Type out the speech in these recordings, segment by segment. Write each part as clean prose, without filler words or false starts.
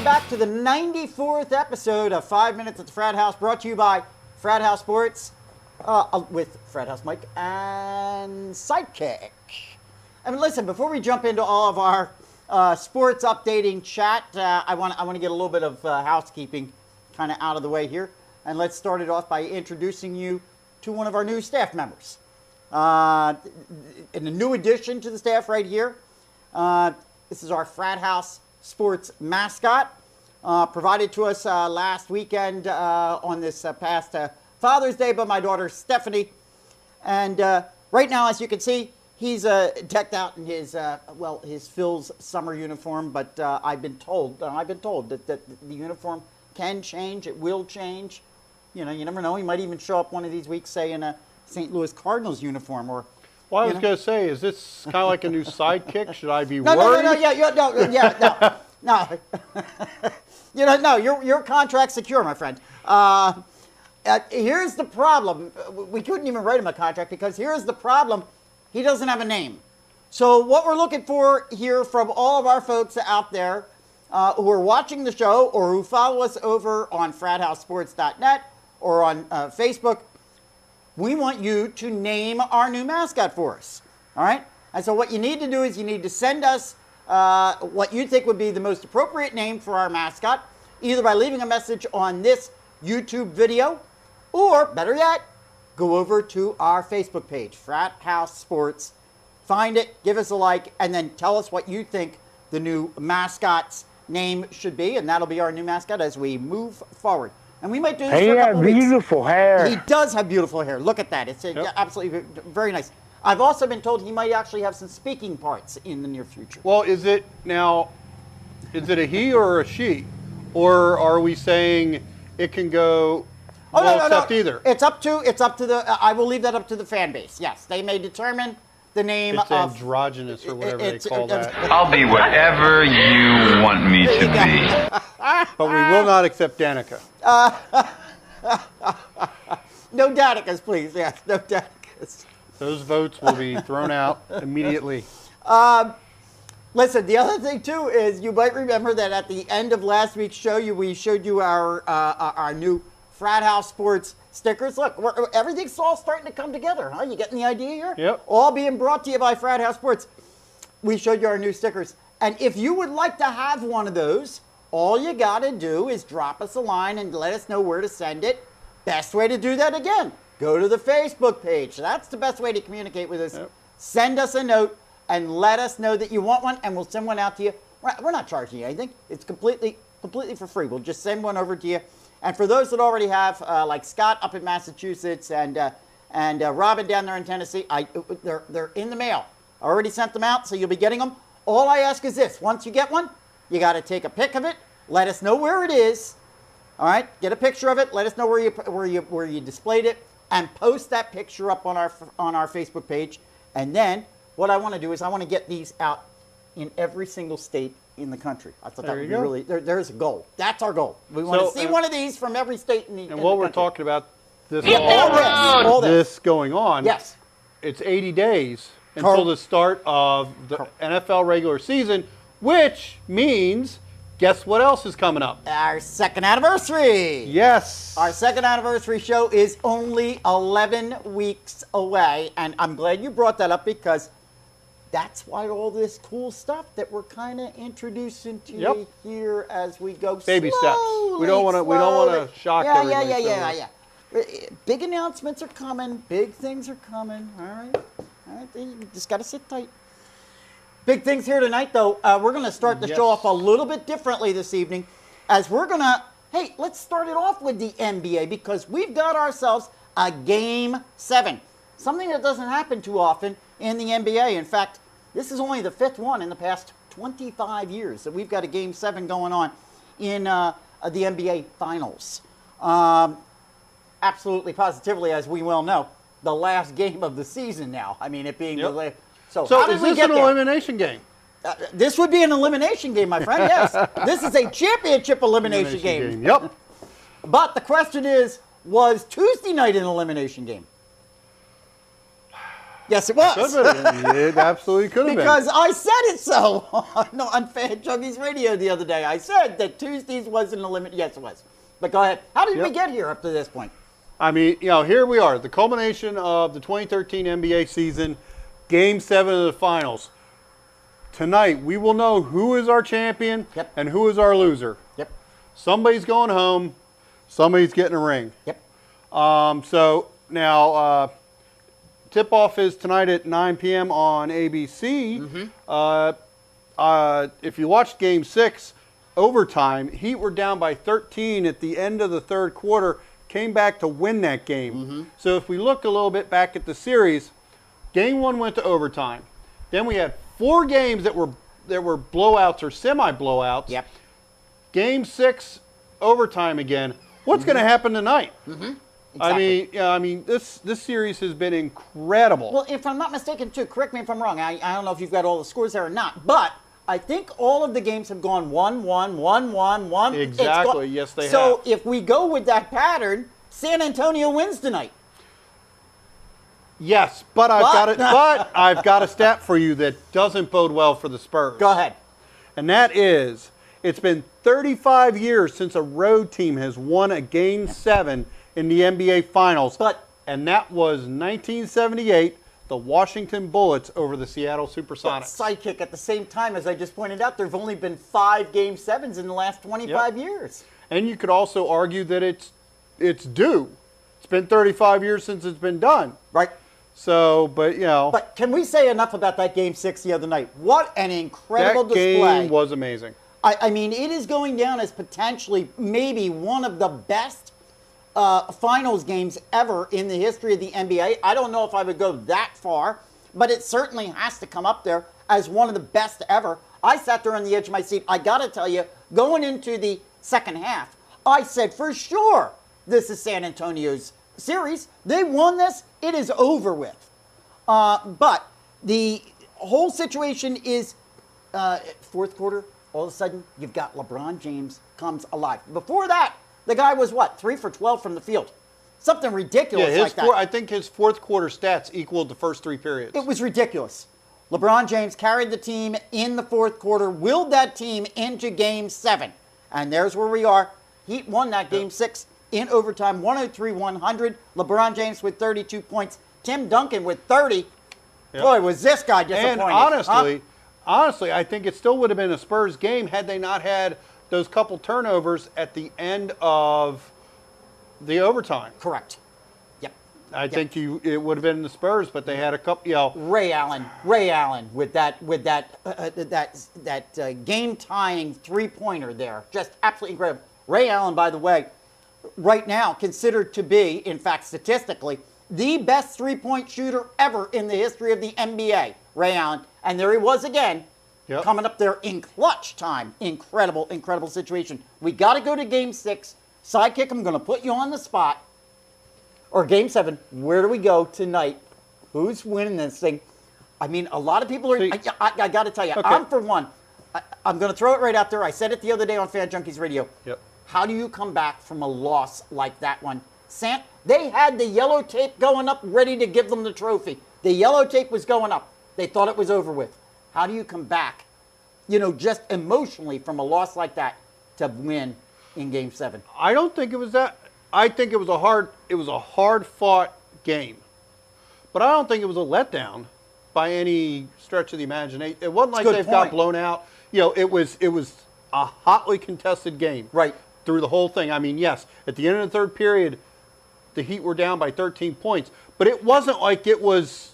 welcome back to the 94th episode of 5 Minutes at the Frat House, brought to you by Frat House Sports, with Frat House Mike and Sidekick. I mean, listen, before we jump into all of our sports updating chat, I want to get a little bit of housekeeping kind of out of the way here. And let's start it off by introducing you to one of our new staff members. In a new addition to the staff right here, this is our Frat House Sports mascot, provided to us last weekend on this past Father's Day by my daughter Stephanie. And right now, as you can see, he's decked out in his his Phil's summer uniform. But I've been told that the uniform can change. It will change. You know, you never know. He might even show up one of these weeks, say, in a St. Louis Cardinals uniform, or. Well, I was going to say, is this kind of like a new Sidekick? Should I be worried? No. Your contract's secure, my friend. Here's the problem. We couldn't even write him a contract because here's the problem. He doesn't have a name. So what we're looking for here from all of our folks out there who are watching the show or who follow us over on frathousesports.net or on Facebook, we want you to name our new mascot for us, all right? And so what you need to do is you need to send us what you think would be the most appropriate name for our mascot, either by leaving a message on this YouTube video, or better yet, go over to our Facebook page, Frat House Sports, find it, give us a like, and then tell us what you think the new mascot's name should be, and that'll be our new mascot as we move forward. And we might do this for a couple weeks. He has beautiful hair. He does have beautiful hair. Look at that. It's absolutely very nice. I've also been told he might actually have some speaking parts in the near future. Well, is it a he or a she? Or are we saying it can go either? It's up to the, I will leave that up to the fan base. Yes, they may determine the name of. It's androgynous or whatever they call that. I'll be whatever you want me to be. But we will not accept Danica. No Danicas, please. Yes, no Danicas. Those votes will be thrown out immediately. Listen, the other thing, too, is you might remember that at the end of last week's show, we showed you our new Frat House Sports stickers. Look, everything's all starting to come together, huh? You getting the idea here? Yep. All being brought to you by Frat House Sports. We showed you our new stickers. And if you would like to have one of those, all you got to do is drop us a line and let us know where to send it. Best way to do that, again, go to the Facebook page. That's the best way to communicate with us. Yep. Send us a note and let us know that you want one, and we'll send one out to you. We're not charging you anything. It's completely for free. We'll just send one over to you. And for those that already have, like Scott up in Massachusetts and Robin down there in Tennessee, they're in the mail. I already sent them out, so you'll be getting them. All I ask is this: once you get one, you got to take a pic of it. Let us know where it is. All right, get a picture of it. Let us know where you displayed it, and post that picture up on our Facebook page. And then what I want to do is I want to get these out in every single state in the country. I thought that would be really. There's a goal. That's our goal. We want to see one of these from every state in the country. And what we're talking about this going on. Yes, it's 80 days until the start of the NFL regular season, which means. Guess what else is coming up? Our second anniversary. Yes. Our second anniversary show is only 11 weeks away. And I'm glad you brought that up because that's why all this cool stuff that we're kind of introducing to you here as we go baby steps. We don't want to shock everybody. Yeah. Big announcements are coming. Big things are coming. All right. You just got to sit tight. Big things here tonight, though. We're going to start the show off a little bit differently this evening, as we're going to, let's start it off with the NBA, because we've got ourselves a Game 7, something that doesn't happen too often in the NBA. In fact, this is only the 5th one in the past 25 years that we've got a Game 7 going on in the NBA Finals. Absolutely, positively, as we well know, the last game of the season now. I mean, it being the last. So how did is this an elimination game? This would be an elimination game, my friend, yes. This is a championship elimination game. Yep. But the question is, was Tuesday night an elimination game? Yes, it was. It absolutely could have been. Because I said it so on Frat Junkies Radio the other day. I said that Tuesdays wasn't a limit. Yes, it was. But go ahead. How did we get here up to this point? I mean, here we are, the culmination of the 2013 NBA season, Game 7 of the finals. Tonight, we will know who is our champion and who is our loser. Yep. Somebody's going home. Somebody's getting a ring. Yep. So now, tip-off is tonight at 9 p.m. on ABC. If you watched Game 6, overtime, Heat were down by 13 at the end of the third quarter, came back to win that game. So if we look a little bit back at the series, Game 1 went to overtime. Then we had 4 games that were blowouts or semi-blowouts. Yep. Game 6, overtime again. What's going to happen tonight? Exactly. I mean, this series has been incredible. Well, if I'm not mistaken, too, correct me if I'm wrong. I don't know if you've got all the scores there or not, but I think all of the games have gone 1-1, 1-1, 1. Exactly. Yes, they have. So if we go with that pattern, San Antonio wins tonight. Yes, but I've got a stat for you that doesn't bode well for the Spurs. Go ahead. And that is, it's been 35 years since a road team has won a Game 7 in the NBA Finals. And that was 1978, the Washington Bullets over the Seattle Supersonics. Sidekick, at the same time, as I just pointed out, there have only been 5 Game 7s in the last 25 years. And you could also argue that it's due. It's been 35 years since it's been done. Right. So, but, But can we say enough about that Game 6 the other night? What an incredible display. That game was amazing. I mean, it is going down as potentially maybe one of the best finals games ever in the history of the NBA. I don't know if I would go that far, but it certainly has to come up there as one of the best ever. I sat there on the edge of my seat. I got to tell you, going into the second half, I said for sure this is San Antonio's series. They won this. It is over with. But the whole situation is fourth quarter, all of a sudden, you've got LeBron James comes alive. Before that, the guy was, 3 for 12 from the field. Something ridiculous like that. I think his fourth quarter stats equaled the first 3 periods. It was ridiculous. LeBron James carried the team in the fourth quarter, willed that team into Game 7. And there's where we are. Heat won that Game 6 in overtime, 103-100. LeBron James with 32 points. Tim Duncan with 30. Boy, was this guy disappointing. And honestly, I think it still would have been a Spurs game had they not had those couple turnovers at the end of the overtime. Correct. Yep. I think it would have been the Spurs, but they had a couple. Ray Allen with that game-tying three-pointer there, just absolutely incredible. Ray Allen, by the way, right now considered to be, in fact, statistically, the best three-point shooter ever in the history of the NBA. Ray Allen, and there he was again. Yep. Coming up there in clutch time. Incredible, incredible situation. We got to go to Game 6. Sidekick, I'm going to put you on the spot. Or Game 7. Where do we go tonight? Who's winning this thing? I mean, a lot of people are... I got to tell you, I'm for one. I'm going to throw it right out there. I said it the other day on Frat Junkies Radio. Yep. How do you come back from a loss like that one? They had the yellow tape going up ready to give them the trophy. The yellow tape was going up. They thought it was over with. How do you come back, just emotionally from a loss like that to win in Game 7? I don't think it was that. I think it was a hard fought game. But I don't think it was a letdown by any stretch of the imagination. It wasn't like they've got blown out. It was a hotly contested game. Right. Through the whole thing. I mean, yes, at the end of the third period, the Heat were down by 13 points. But it wasn't like it was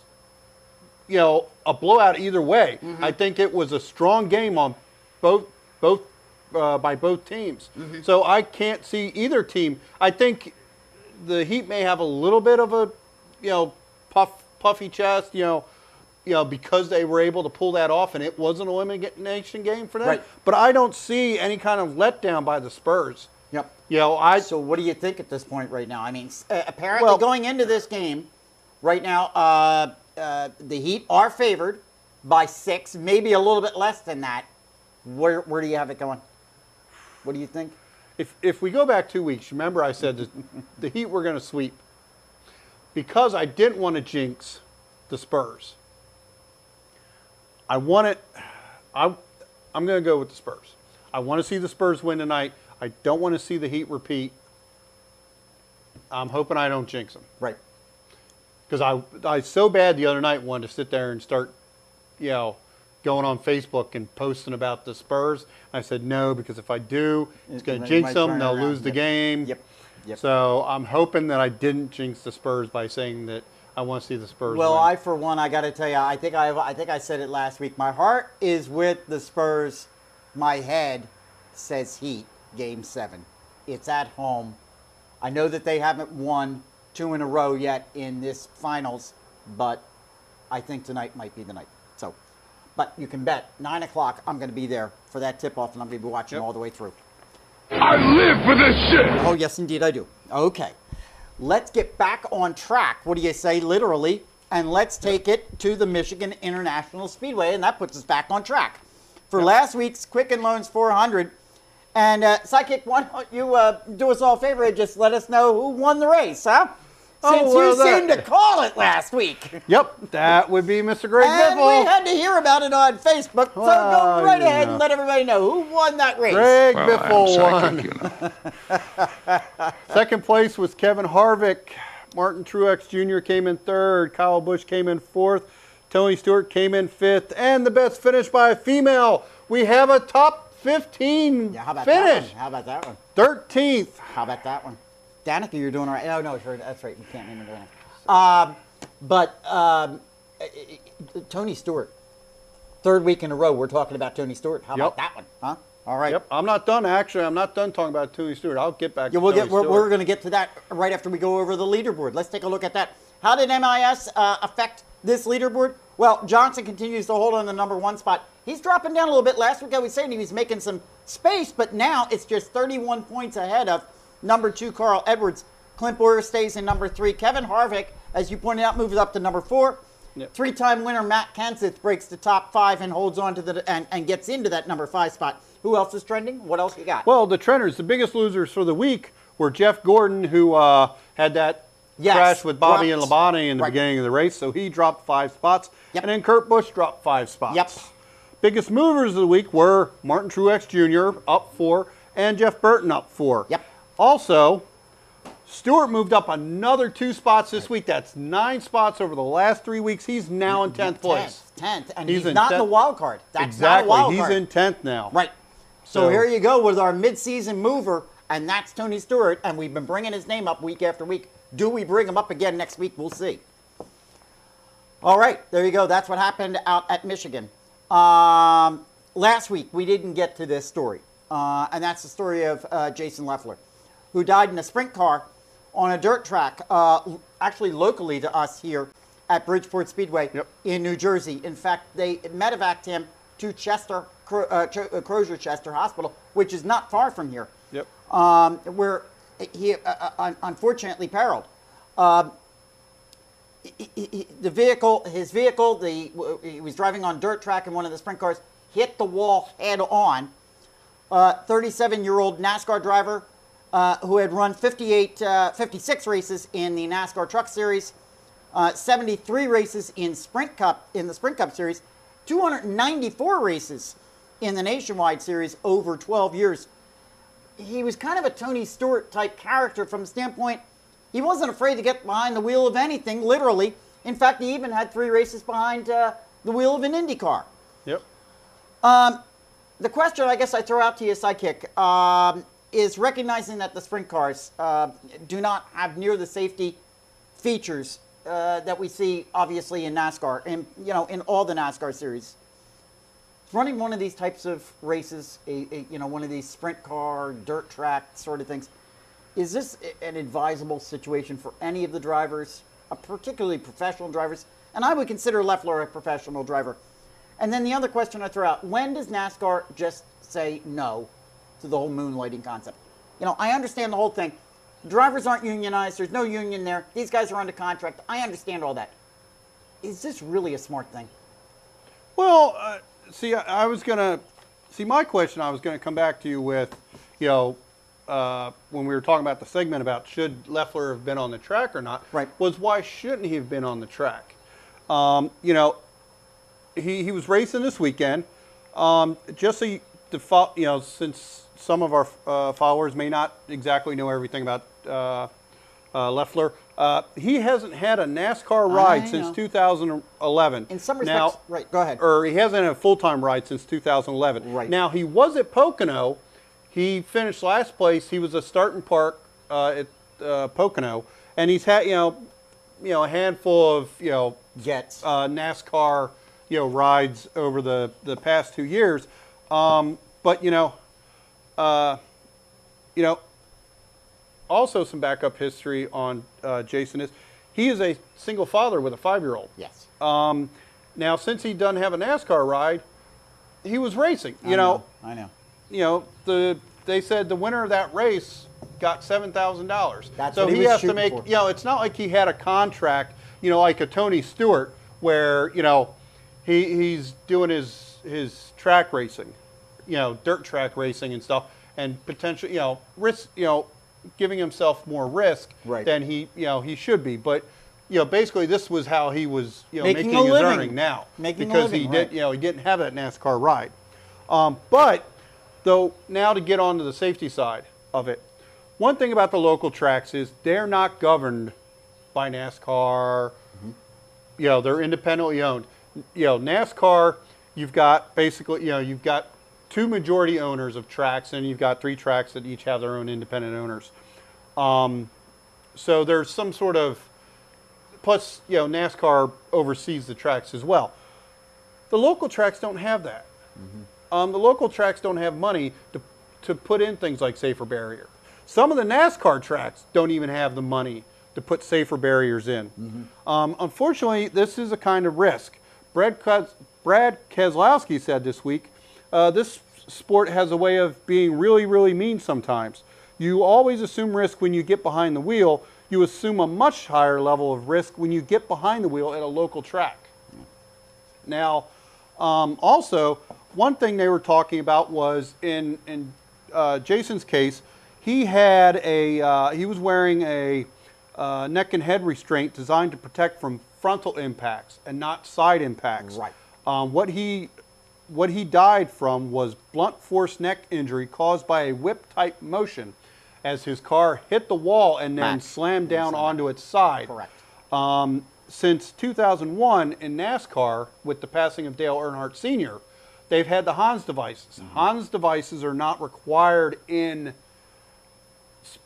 a blowout either way. Mm-hmm. I think it was a strong game on by both teams. Mm-hmm. So I can't see either team. I think the Heat may have a little bit of a puffy chest, because they were able to pull that off, and it was an elimination game for them. Right. But I don't see any kind of letdown by the Spurs. Yep. So what do you think at this point right now? I mean, apparently going into this game right now, the Heat are favored by 6, maybe a little bit less than that. Where do you have it going? What do you think? If we go back 2 weeks, remember I said that the Heat were going to sweep. Because I didn't want to jinx the Spurs. I'm going to go with the Spurs. I want to see the Spurs win tonight. I don't want to see the Heat repeat. I'm hoping I don't jinx them. Right. Because I so bad the other night wanted to sit there and start, going on Facebook and posting about the Spurs. I said no, because if I do, it's going to jinx them. They'll lose the game. Yep. So I'm hoping that I didn't jinx the Spurs by saying that I want to see the Spurs Well, win. I, for one, I got to tell you, I think I said it last week. My heart is with the Spurs. My head says Heat, Game 7. It's at home. I know that they haven't won 2 in a row yet in this finals, but I think tonight might be the night. So, but you can bet 9 o'clock I'm going to be there for that tip-off, and I'm going to be watching all the way through. I live for this shit! Oh, yes, indeed I do. Okay. Let's get back on track. What do you say, literally? And let's take it to the Michigan International Speedway, and that puts us back on track. For last week's Quicken Loans 400, and Sidekick, why don't you do us all a favor and just let us know who won the race, huh? Since you seemed to call it last week. Yep, that would be Mr. Greg And Biffle. we had to hear about it on Facebook, so go right ahead and let everybody know who won that race. Greg Well, Biffle won. Second place was Kevin Harvick. Martin Truex Jr. came in third. Kyle Busch came in fourth. Tony Stewart came in fifth. And the best finish by a female. We have a top 15 Yeah, how about finish. that one? How about that one? 13th. How about that one? Danica, you're doing all right. Oh, no, sure, that's right. You can't name it. But Tony Stewart, third week in a row, we're talking about Tony Stewart. How about that one? Huh? All right. Yep, I'm not done. Actually, I'm not done talking about Tony Stewart. I'll get back to We're Tony Stewart. going to get to that right after we go over the leaderboard. Let's take a look at that. How did MIS affect this leaderboard? Well, Johnson continues to hold on the number 1 spot. He's dropping down a little bit. Last week I was saying he was making some space, but now it's just 31 points ahead of number 2, Carl Edwards. Clint Boyer stays in number 3. Kevin Harvick, as you pointed out, moves up to number 4. Yep. 3-time winner Matt Kenseth breaks the top 5 and holds on to and gets into that number 5 spot. Who else is trending? What else you got? Well, the trenders, the biggest losers for the week were Jeff Gordon, who had that crash with Bobby and Labonte in the beginning of the race, so he dropped 5 spots. Yep. And then Kurt Busch dropped 5 spots. Yep. Biggest movers of the week were Martin Truex Jr. up 4 and Jeff Burton up 4. Yep. Also, Stewart moved up another 2 spots this week. That's 9 spots over the last 3 weeks. He's now in 10th place. 10th, and he's not in the wild card. That's not a exactly. wild He's card. in 10th now. Right. So here you go with our midseason mover, and that's Tony Stewart, and we've been bringing his name up week after week. Do we bring him up again next week? We'll see. All right, there you go. That's what happened out at Michigan. Last week, we didn't get to this story, and that's the story of Jason Leffler, who died in a sprint car on a dirt track, actually locally to us here at Bridgeport Speedway in New Jersey. In fact, they medevaced him to Crozier Chester Hospital, which is not far from here, where he unfortunately periled. His vehicle, he was driving on dirt track in one of the sprint cars, hit the wall head on. 37-year-old NASCAR driver who had run 56 races in the NASCAR Truck Series, 73 races in the Sprint Cup Series, 294 races in the Nationwide Series over 12 years. He was kind of a Tony Stewart type character from the standpoint he wasn't afraid to get behind the wheel of anything, literally. In fact, he even had 3 races behind the wheel of an Indy car. Yep. The question I guess I throw out to you, Sidekick, is recognizing that the sprint cars do not have near the safety features that we see obviously in NASCAR, in all the NASCAR series. Running one of these types of races, one of these sprint car, dirt track sort of things, is this an advisable situation for any of the drivers, particularly professional drivers? And I would consider Leffler a professional driver. And then the other question I throw out, when does NASCAR just say no to the whole moonlighting concept? I understand the whole thing. Drivers aren't unionized. There's no union there. These guys are under contract. I understand all that. Is this really a smart thing? Well, my question I was going to come back to you with, when we were talking about the segment about should Leffler have been on the track or not, right, was why shouldn't he have been on the track? You know, he was racing this weekend. Just so you, you know, since some of our followers may not exactly know everything about Leffler, he hasn't had a NASCAR ride since 2011. In some respects, now, right, go ahead. Or he hasn't had a full-time ride since 2011. Right. Now, he was at Pocono. He finished last place. He was a starting park at Pocono. And he's had, you know, a handful of, you know, Jets. NASCAR, you know, rides over the past 2 years. But, you know, also some backup history on Jason is he is a single father with a 5-year-old. Yes. Now, since he doesn't have a NASCAR ride, he was racing. I know. You know, they said the winner of that race got $7,000. That's so what he he was has to shooting make. for. You know, it's not like he had a contract. You know, like a Tony Stewart, where you know he's doing his track racing, you know, dirt track racing and stuff, and potentially, you know, risk, you know, giving himself more risk than he should be. But you know, basically, this was how he was, you know, making his earning now, because he did, you know, he didn't have that NASCAR ride. But though, now to get on to the safety side of it, one thing about the local tracks is they're not governed by NASCAR. You know, they're independently owned. You know, NASCAR, you've got basically, you know, you've got 2 majority owners of tracks, and you've got 3 tracks that each have their own independent owners. So there's some sort of, plus, you know, NASCAR oversees the tracks as well. The local tracks don't have that. The local tracks don't have money to put in things like safer barrier. Some of the NASCAR tracks don't even have the money to put safer barriers in. Unfortunately, this is a kind of risk. Brad Keselowski said this week, this sport has a way of being really, really mean sometimes. You always assume risk when you get behind the wheel. You assume a much higher level of risk when you get behind the wheel at a local track. Now, also, one thing they were talking about was in Jason's case, he had he was wearing a neck and head restraint designed to protect from frontal impacts and not side impacts. Right. What he died from was blunt force neck injury caused by a whip-type motion as his car hit the wall and then slammed down onto its side. Correct. Since 2001 in NASCAR, with the passing of Dale Earnhardt Sr., they've had the Hans devices. Hans devices are not required in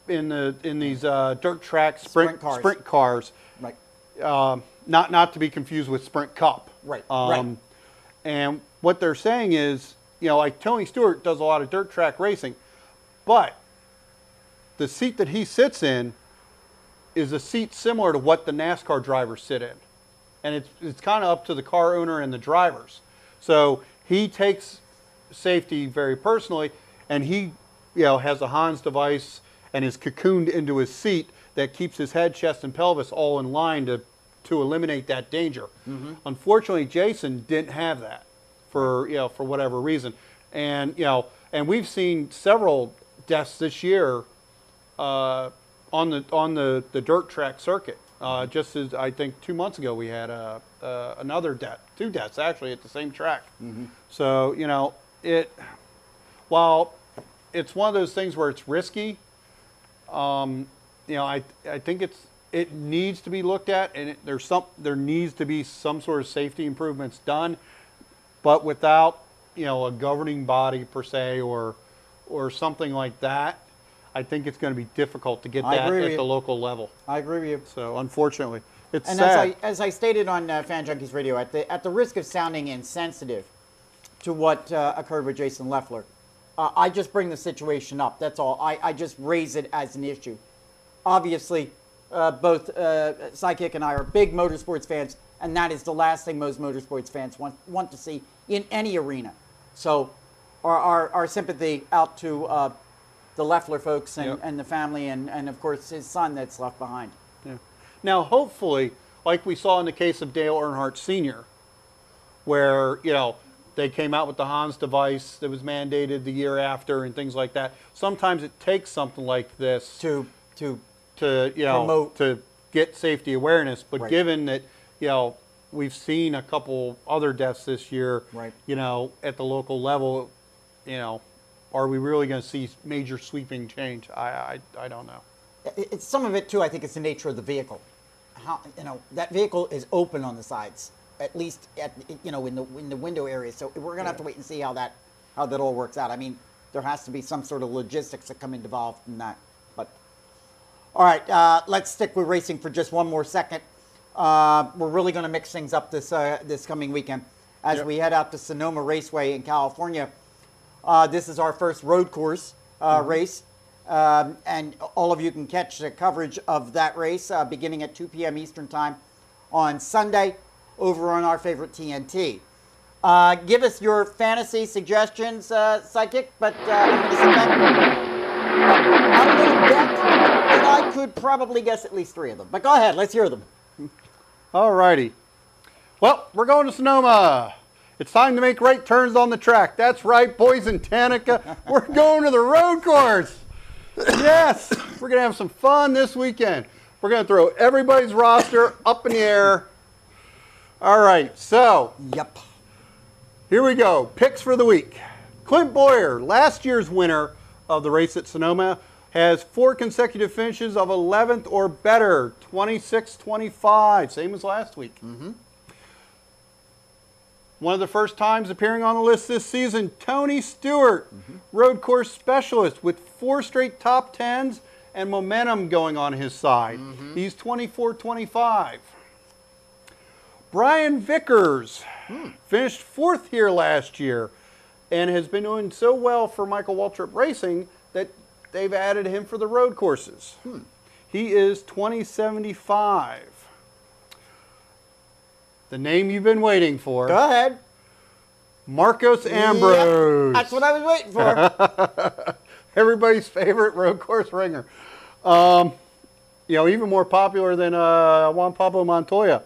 these dirt track sprint cars. Right. Not to be confused with Sprint Cup. Right. And what they're saying is, you know, like Tony Stewart does a lot of dirt track racing, but the seat that he sits in is a seat similar to what the NASCAR drivers sit in. And it's kind of up to the car owner and the drivers. So he takes safety very personally, and he, you know, has a Hans device and is cocooned into his seat that keeps his head, chest, and pelvis all in line to eliminate that danger. Unfortunately, Jason didn't have that for whatever reason. And, you know, and we've seen several deaths this year on the dirt track circuit. Just as I think 2 months ago we had another death, 2 deaths actually at the same track. So, you know, while it's one of those things where it's risky, you know, I think it needs to be looked at, and there needs to be some sort of safety improvements done, but without, you know, a governing body per se or something like that. I think it's going to be difficult to get that at the local level. I agree with you. So unfortunately, it's and sad. as I stated on Fan Junkies Radio, at the risk of sounding insensitive to what occurred with Jason Leffler, I just bring the situation up. That's all. I just raise it as an issue. Obviously, both Sidekick and I are big motorsports fans, and that is the last thing most motorsports fans want to see in any arena. So our sympathy out to the Leffler folks and the family and, of course, his son that's left behind. Yeah. Now, hopefully, like we saw in the case of Dale Earnhardt Sr., where, you know, they came out with the Hans device that was mandated the year after and things like that. Sometimes it takes something like this to you know, promote, to get safety awareness. But given that, you know, we've seen a couple other deaths this year, Right. At the local level, are we really going to see major sweeping change? I don't know. It's some of it too. I think it's the nature of the vehicle. How that vehicle is open on the sides, at least in the window area. So we're gonna have to wait and see how that all works out. I mean, there has to be some sort of logistics that come involved in that. But all right, let's stick with racing for just one more second. We're really going to mix things up this coming weekend as we head out to Sonoma Raceway in California. This is our first road course race. And all of you can catch the coverage of that race beginning at 2 p.m. Eastern Time on Sunday over on our favorite TNT. Give us your fantasy suggestions, Sidekick, but I'm going to sit back. I'm going to bet that I could probably guess at least 3 of them. But go ahead, let's hear them. All righty. Well, we're going to Sonoma. It's time to make right turns on the track. That's right, boys in Tanica. We're going to the road course. Yes, we're going to have some fun this weekend. We're going to throw everybody's roster up in the air. All right, so Yep. here we go. Picks for the week. Clint Boyer, last year's winner of the race at Sonoma, has 4 consecutive finishes of 11th or better, 26-25, same as last week. One of the first times appearing on the list this season, Tony Stewart, road course specialist with 4 straight top 10s and momentum going on his side. He's 24-25. Brian Vickers finished 4th here last year and has been doing so well for Michael Waltrip Racing that they've added him for the road courses. He is 20-75. The name you've been waiting for. Go ahead. Marcos Ambrose. Yep, that's what I was waiting for. Everybody's favorite road course ringer. Even more popular than Juan Pablo Montoya.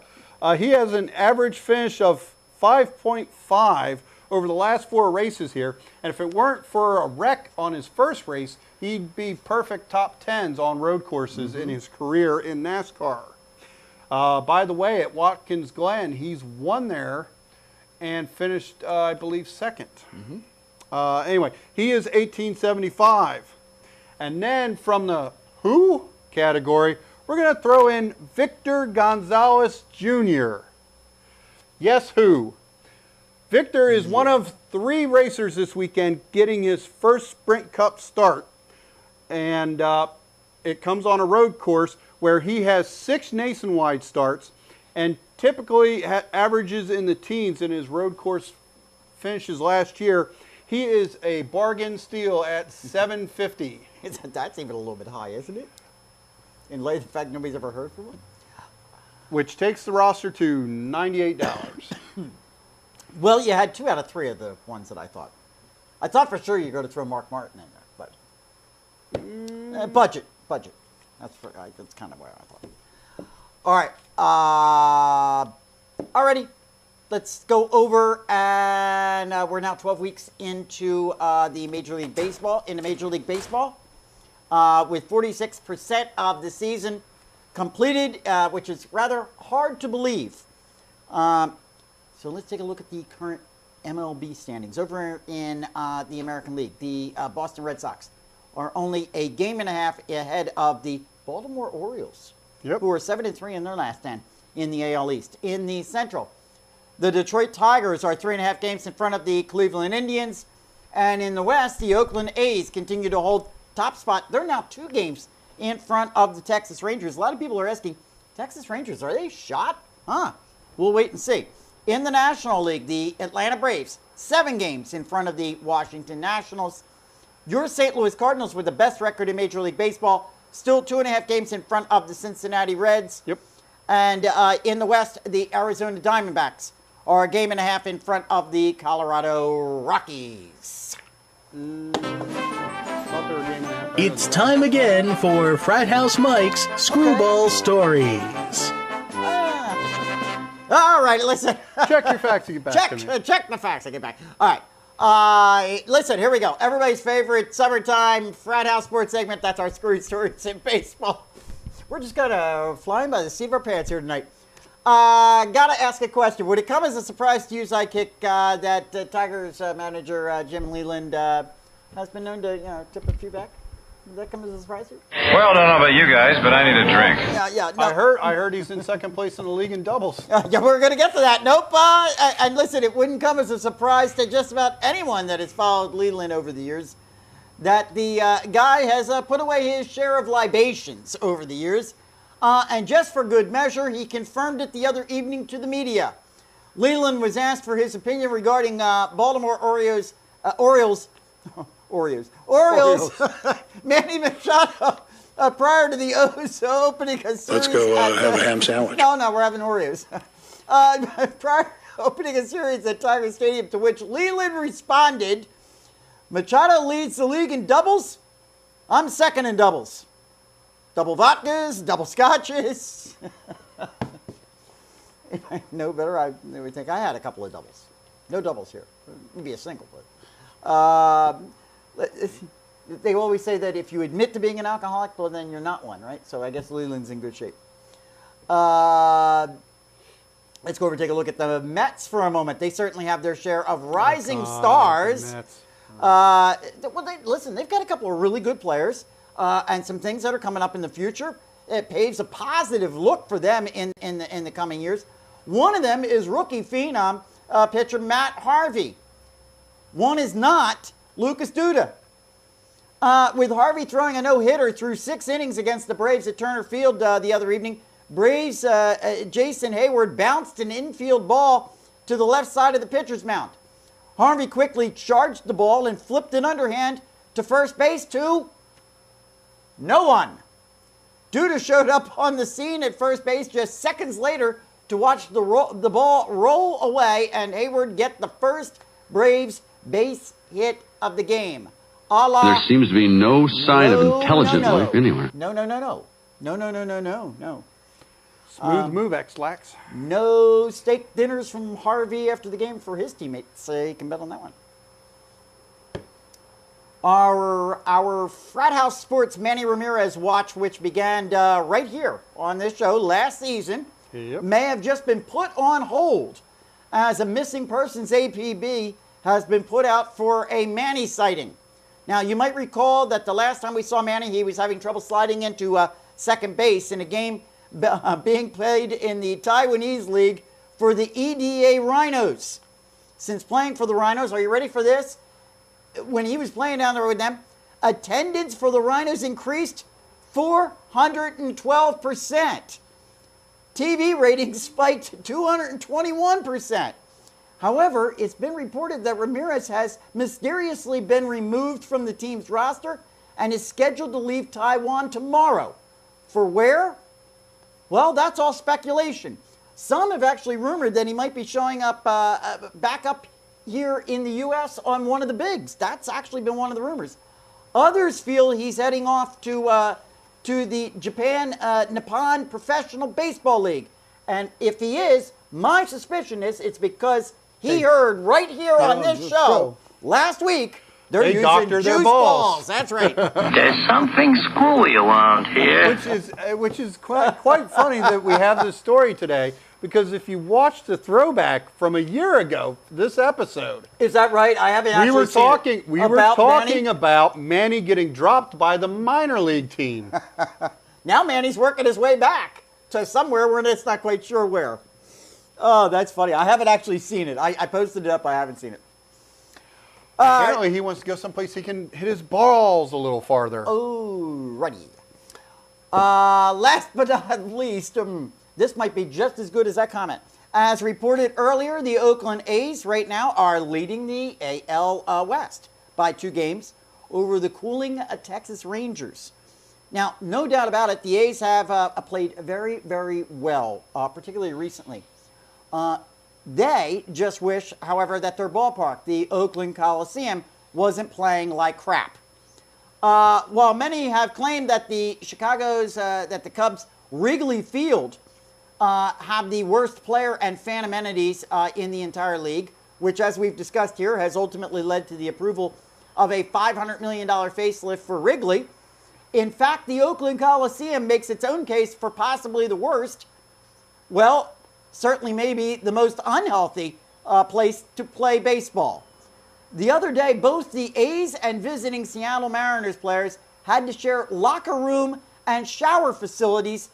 He has an average finish of 5.5 over the last 4 races here. And if it weren't for a wreck on his first race, he'd be perfect top 10s on road courses in his career in NASCAR. By the way, at Watkins Glen, he's won there and finished, I believe, 2nd. Anyway, he is 1875. And then from the who category, we're going to throw in Victor Gonzalez Jr. Yes, who? Victor is one of 3 racers this weekend getting his first Sprint Cup start. And it comes on a road course where he has 6 nationwide starts and typically averages in the teens in his road course finishes last year. He is a bargain steal at $750. That's even a little bit high, isn't it? In light of the fact nobody's ever heard from him. Which takes the roster to $98. Well, you had 2 out of 3 of the ones that I thought. I thought for sure you were going to throw Mark Martin in there, but budget. That's kind of where I thought. All right. Alrighty. Let's go over, and we're now 12 weeks into the Major League Baseball. With 46% of the season completed, which is rather hard to believe. So let's take a look at the current MLB standings. Over in the American League, the Boston Red Sox are only a game and a half ahead of the Baltimore Orioles, who are 7-3 in their last 10 in the AL East. In the Central, the Detroit Tigers are 3.5 games in front of the Cleveland Indians. And in the West, the Oakland A's continue to hold top spot. They're now 2 games in front of the Texas Rangers. A lot of people are asking, Texas Rangers, are they shot? We'll wait and see. In the National League, the Atlanta Braves, 7 games in front of the Washington Nationals. Your St. Louis Cardinals, with the best record in Major League Baseball, still 2.5 games in front of the Cincinnati Reds. And in the West, the Arizona Diamondbacks are a game and a half in front of the Colorado Rockies. It's time again for Frat House Mike's Screwball Stories. All right, listen. Check your facts and get back to me. Check the facts and get back. All right. Listen, here we go. Everybody's favorite summertime Frat House Sports segment. That's our Screw Stories in Baseball. We're just kind of flying by the seat of our pants here tonight. Gotta ask a question. Would it come as a surprise to you, Sidekick, that Tigers manager Jim Leland has been known to, tip a few back? Did that come as a surprise to you? Well, I don't know about you guys, but I need a drink. Yeah. No. I heard he's in second place in the league in doubles. Yeah, we're going to get to that. Nope. And listen, it wouldn't come as a surprise to just about anyone that has followed Leland over the years that the guy has put away his share of libations over the years. And just for good measure, he confirmed it the other evening to the media. Leland was asked for his opinion regarding Baltimore Orioles, Manny Machado, prior to the O's opening a series. Let's go have a ham sandwich. No, we're having Oreos. Prior to opening a series at Tiger Stadium, to which Leland responded, Machado leads the league in doubles. I'm second in doubles. Double vodkas, double scotches. If I know better, I would think I had a couple of doubles. No doubles here. Maybe a single, but they always say that if you admit to being an alcoholic, well, then you're not one, right? So I guess Leland's in good shape. Let's go over and take a look at the Mets for a moment. They certainly have their share of rising stars. Listen, they've got a couple of really good players and some things that are coming up in the future. It paves a positive look for them in the coming years. One of them is rookie phenom pitcher Matt Harvey. One is not Lucas Duda. With Harvey throwing a no-hitter through 6 innings against the Braves at Turner Field the other evening, Braves' Jason Hayward bounced an infield ball to the left side of the pitcher's mound. Harvey quickly charged the ball and flipped an underhand to first base to no one. Duda showed up on the scene at first base just seconds later to watch the ball roll away and Hayward get the first Braves base hit of the game. There seems to be no sign of intelligent life anywhere. No. Smooth move, X-Lax. No steak dinners from Harvey after the game for his teammates. You can bet on that one. Our Frat House Sports Manny Ramirez watch, which began right here on this show last season, may have just been put on hold as a missing persons APB has been put out for a Manny sighting. Now, you might recall that the last time we saw Manny, he was having trouble sliding into second base in a game being played in the Taiwanese League for the EDA Rhinos. Since playing for the Rhinos, are you ready for this? When he was playing down there with them, attendance for the Rhinos increased 412%. TV ratings spiked 221%. However, it's been reported that Ramirez has mysteriously been removed from the team's roster and is scheduled to leave Taiwan tomorrow. For where? Well, that's all speculation. Some have actually rumored that he might be showing up back up here in the U.S. on one of the bigs. That's actually been one of the rumors. Others feel he's heading off to the Nippon Professional Baseball League. And if he is, my suspicion is it's because he heard right here on this show last week they're using juice balls. That's right. There's something screwy around here. Which is quite funny that we have this story today, because if you watch the throwback from a year ago, this episode. Is that right? I haven't actually seen it. We were talking about Manny getting dropped by the minor league team. Now Manny's working his way back to somewhere where it's not quite sure where. Oh, that's funny. I haven't actually seen it. I posted it up. I haven't seen it. Apparently, he wants to go someplace he can hit his balls a little farther. Oh, righty. Last but not least, this might be just as good as that comment. As reported earlier, the Oakland A's right now are leading the AL West by 2 games over the cooling Texas Rangers. Now, no doubt about it, the A's have played very, very well, particularly recently. They just wish, however, that their ballpark, the Oakland Coliseum, wasn't playing like crap. While many have claimed that the Cubs' Wrigley Field have the worst player and fan amenities in the entire league, which, as we've discussed here, has ultimately led to the approval of a $500 million facelift for Wrigley. In fact, the Oakland Coliseum makes its own case for possibly the worst. Well, certainly maybe the most unhealthy place to play baseball. The other day, both the A's and visiting Seattle Mariners players had to share locker room and shower facilities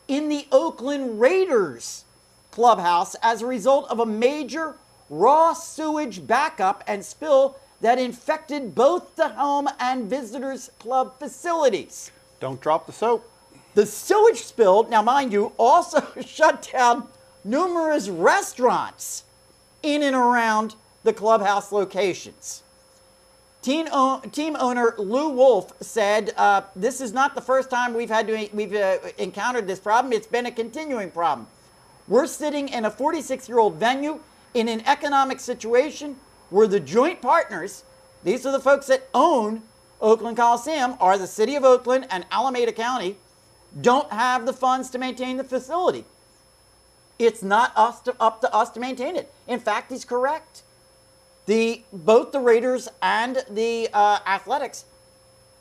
in the Oakland Raiders clubhouse as a result of a major raw sewage backup and spill that infected both the home and visitors club facilities. Don't drop the soap. The sewage spill, now mind you, also shut down numerous restaurants in and around the clubhouse locations. Team owner Lou Wolf said, "This is not the first time we've encountered this problem. It's been a continuing problem. We're sitting in a 46-year-old venue in an economic situation where the joint partners, these are the folks that own Oakland Coliseum, are the City of Oakland and Alameda County, don't have the funds to maintain the facility. It's not up to us to maintain it." In fact, he's correct. Both the Raiders and the Athletics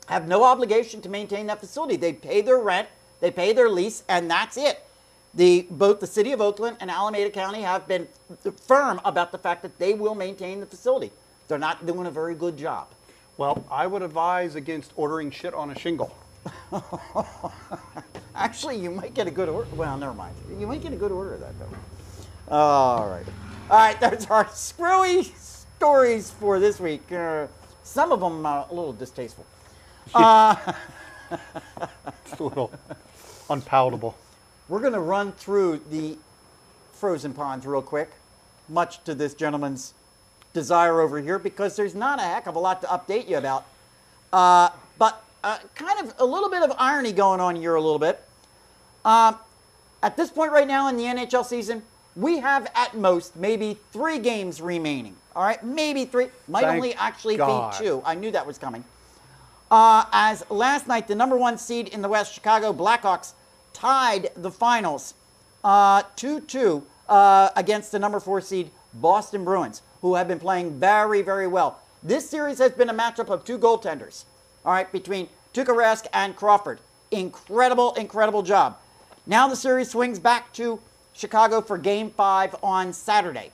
have no obligation to maintain that facility. They pay their rent, they pay their lease, and that's it. Both the City of Oakland and Alameda County have been firm about the fact that they will maintain the facility. They're not doing a very good job. Well, I would advise against ordering shit on a shingle. Actually, you might get a good order. Well, never mind. You might get a good order of that, though. All right. All right, there's our screwy stories for this week. Some of them a little distasteful. It's a little unpalatable. We're going to run through the frozen ponds real quick, much to this gentleman's desire over here, because there's not a heck of a lot to update you about. But kind of a little bit of irony going on here a little bit. At this point right now in the NHL season, we have at most maybe 3 games remaining. All right, maybe 3. Might Thank only actually God. be 2. I knew that was coming. As last night, the number 1 seed in the West, Chicago Blackhawks, tied the finals 2-2 against the number 4 seed Boston Bruins, who have been playing very, very well. This series has been a matchup of 2 goaltenders, all right, between Tuukka Rask and Crawford. Incredible, incredible job. Now the series swings back to Chicago for Game 5 on Saturday.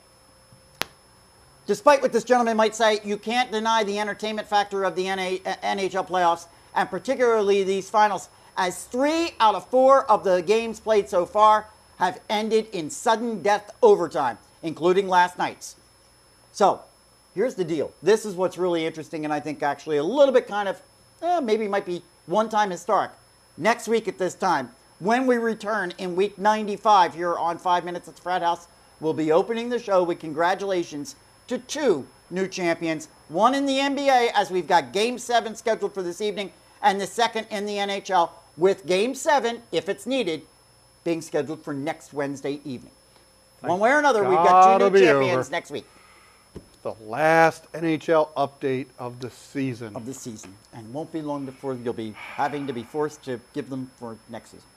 Despite what this gentleman might say, you can't deny the entertainment factor of the NHL playoffs, and particularly these finals, as 3 out of 4 of the games played so far have ended in sudden death overtime, including last night's. So, here's the deal. This is what's really interesting, and I think actually a little bit kind of, maybe might be one-time historic. Next week at this time, when we return in week 95 here on 5 Minutes at the Frat House, we'll be opening the show with congratulations to 2 new champions. One in the NBA, as we've got Game 7 scheduled for this evening, and the second in the NHL, with Game 7, if it's needed, being scheduled for next Wednesday evening. One way or another, we've got 2 new champions next week. The last NHL update of the season. And won't be long before you'll be having to be forced to give them for next season.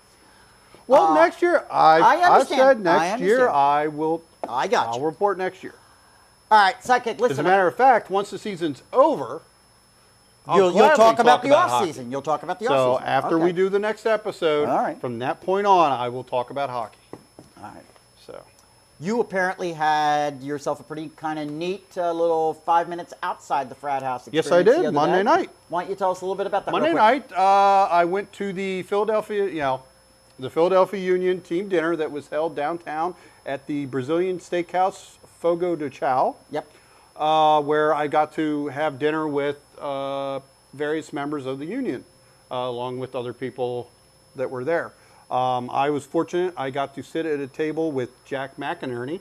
Well, next year, I said next year I'll I'll report next year. All right, Sidekick, listen. As a matter of fact, once the season's over, you'll talk about the off-season. You'll talk about the off-season. So after we do the next episode, from that point on, I will talk about hockey. All right. So you apparently had yourself a pretty kind of neat little 5 minutes outside the Frat House experience. Yes, I did. Monday night. Why don't you tell us a little bit about that? Monday night, I went to the Philadelphia Union team dinner that was held downtown at the Brazilian Steakhouse Fogo de Chao. Yep. Where I got to have dinner with various members of the union, along with other people that were there. I was fortunate. I got to sit at a table with Jack McInerney,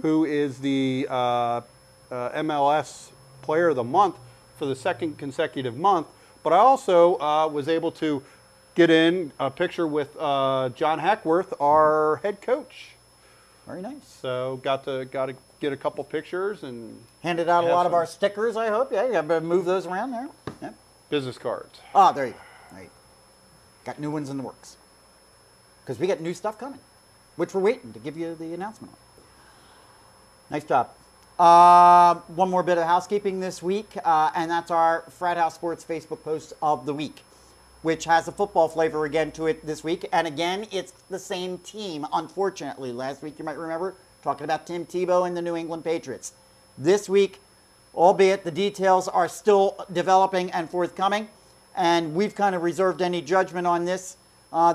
who is the MLS Player of the Month for the 2nd consecutive month. But I also was able to get in a picture with John Hackworth, our head coach. Very nice. So got to get a couple pictures and handed out a lot of our stickers, I hope. Yeah, you got to move those around there. Yeah. Business cards. Oh, there you go. Got new ones in the works. Because we got new stuff coming, which we're waiting to give you the announcement on. Nice job. One more bit of housekeeping this week, and that's our Frat House Sports Facebook post of the week. which has a football flavor again to it this week. And again, it's the same team, unfortunately. Last week, you might remember, talking about Tim Tebow and the New England Patriots. This week, albeit the details are still developing and forthcoming, and we've kind of reserved any judgment on this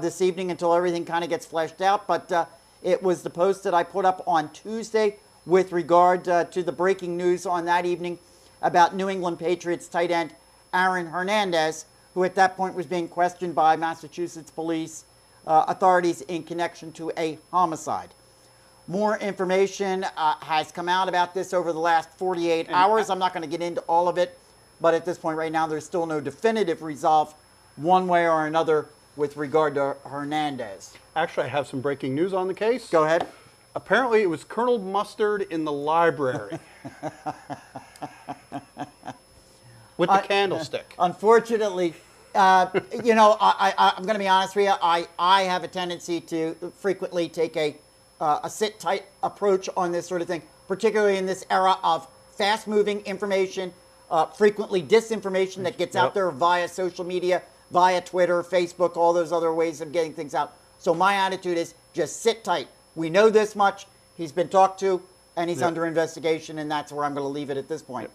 this evening until everything kind of gets fleshed out. But it was the post that I put up on Tuesday with regard to the breaking news on that evening about New England Patriots tight end Aaron Hernandez, who at that point was being questioned by Massachusetts police authorities in connection to a homicide. More information has come out about this over the last 48 hours. I'm not going to get into all of it, but at this point right now, there's still no definitive resolve one way or another with regard to Hernandez. Actually, I have some breaking news on the case. Go ahead. Apparently, it was Colonel Mustard in the library with the candlestick. Unfortunately, I'm going to be honest with you. I have a tendency to frequently take a sit-tight approach on this sort of thing, particularly in this era of fast-moving information, frequently disinformation that gets out there via social media, via Twitter, Facebook, all those other ways of getting things out. So my attitude is just sit tight. We know this much. He's been talked to, and he's under investigation, and that's where I'm going to leave it at this point.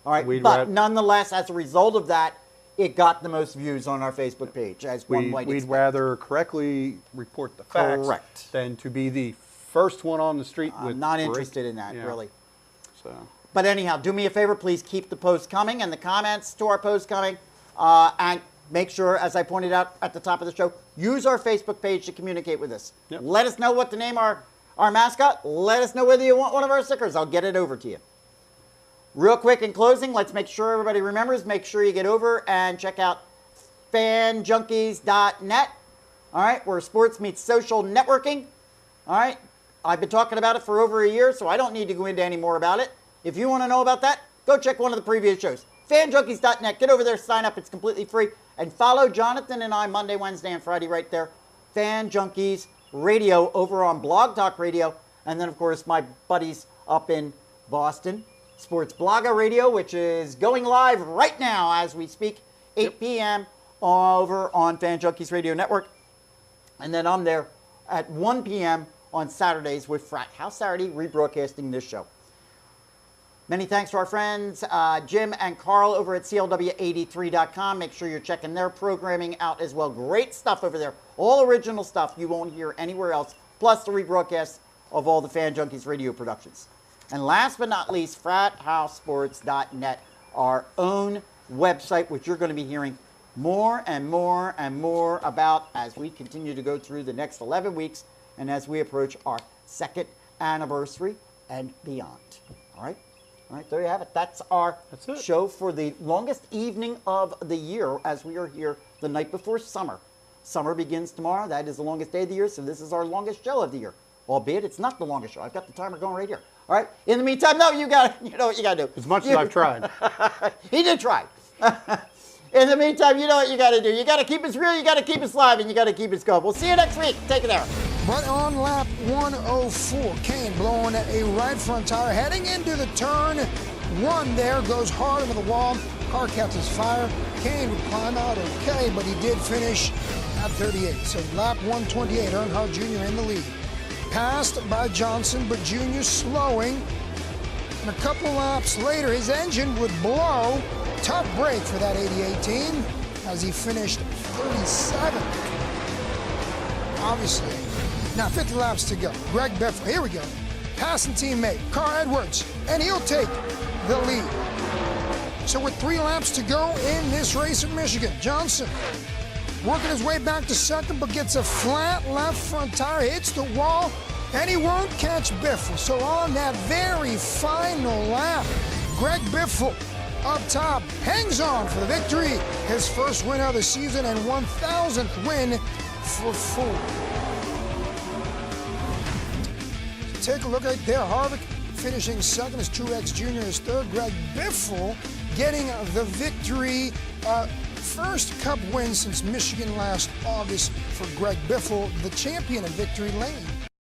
All right, but nonetheless, as a result of that, it got the most views on our Facebook page, as one might expect. We'd rather correctly report the facts than to be the first one on the street. I'm not interested in that, really. So. But anyhow, do me a favor, please keep the posts coming and the comments to our posts coming, and make sure, as I pointed out at the top of the show, use our Facebook page to communicate with us. Yep. Let us know what to name our mascot. Let us know whether you want one of our stickers. I'll get it over to you. Real quick in closing, let's make sure everybody remembers, make sure you get over and check out fanjunkies.net. All right, where sports meets social networking. All right, I've been talking about it for over a year, so I don't need to go into any more about it. If you want to know about that, go check one of the previous shows. fanjunkies.net. Get over there, sign up. It's completely free. And follow Jonathan and I Monday, Wednesday, and Friday right there. Fan Junkies Radio over on Blog Talk Radio. And then, of course, my buddies up in Boston, Sports Blogger Radio, which is going live right now as we speak, 8 p.m. over on Fan Junkies Radio Network. And then I'm there at 1 p.m. on Saturdays with Frat House Saturday, rebroadcasting this show. Many thanks to our friends, Jim and Carl over at CLW83.com. Make sure you're checking their programming out as well. Great stuff over there. All original stuff you won't hear anywhere else, plus the rebroadcasts of all the Fan Junkies radio productions. And last but not least, FratHouseSports.net, our own website, which you're going to be hearing more and more and more about as we continue to go through the next 11 weeks and as we approach our second anniversary and beyond. All right? All right, there you have it. That's our show for the longest evening of the year as we are here the night before summer. Summer begins tomorrow. That is the longest day of the year, so this is our longest show of the year. Albeit it's not the longest show. I've got the timer going right here. All right? In the meantime, no, you know what you got to do. As much as I've tried. He did try. In the meantime, you know what you got to do. You got to keep us real, you got to keep us live, and you got to keep us going. We'll see you next week. Take it there. But on lap 104, Kane blowing a right front tire, heading into the turn. One there, goes hard into the wall. Car catches fire. Kane would climb out okay, but he did finish at 38. So lap 128, Earnhardt Jr. in the lead. Passed by Johnson, but Jr. slowing. And a couple laps later, his engine would blow. Tough break for that 88 team as he finished 37th. Obviously. Now 50 laps to go. Greg Biffle, here we go. Passing teammate, Carl Edwards, and he'll take the lead. So with 3 laps to go in this race at Michigan, Johnson working his way back to second, but gets a flat left front tire, hits the wall, and he won't catch Biffle. So on that very final lap, Greg Biffle up top hangs on for the victory. His first win of the season and 1,000th win for Ford. Take a look right there. Harvick finishing second as Truex Jr. is third. Greg Biffle getting the victory. First Cup win since Michigan last August for Greg Biffle, the champion of Victory Lane.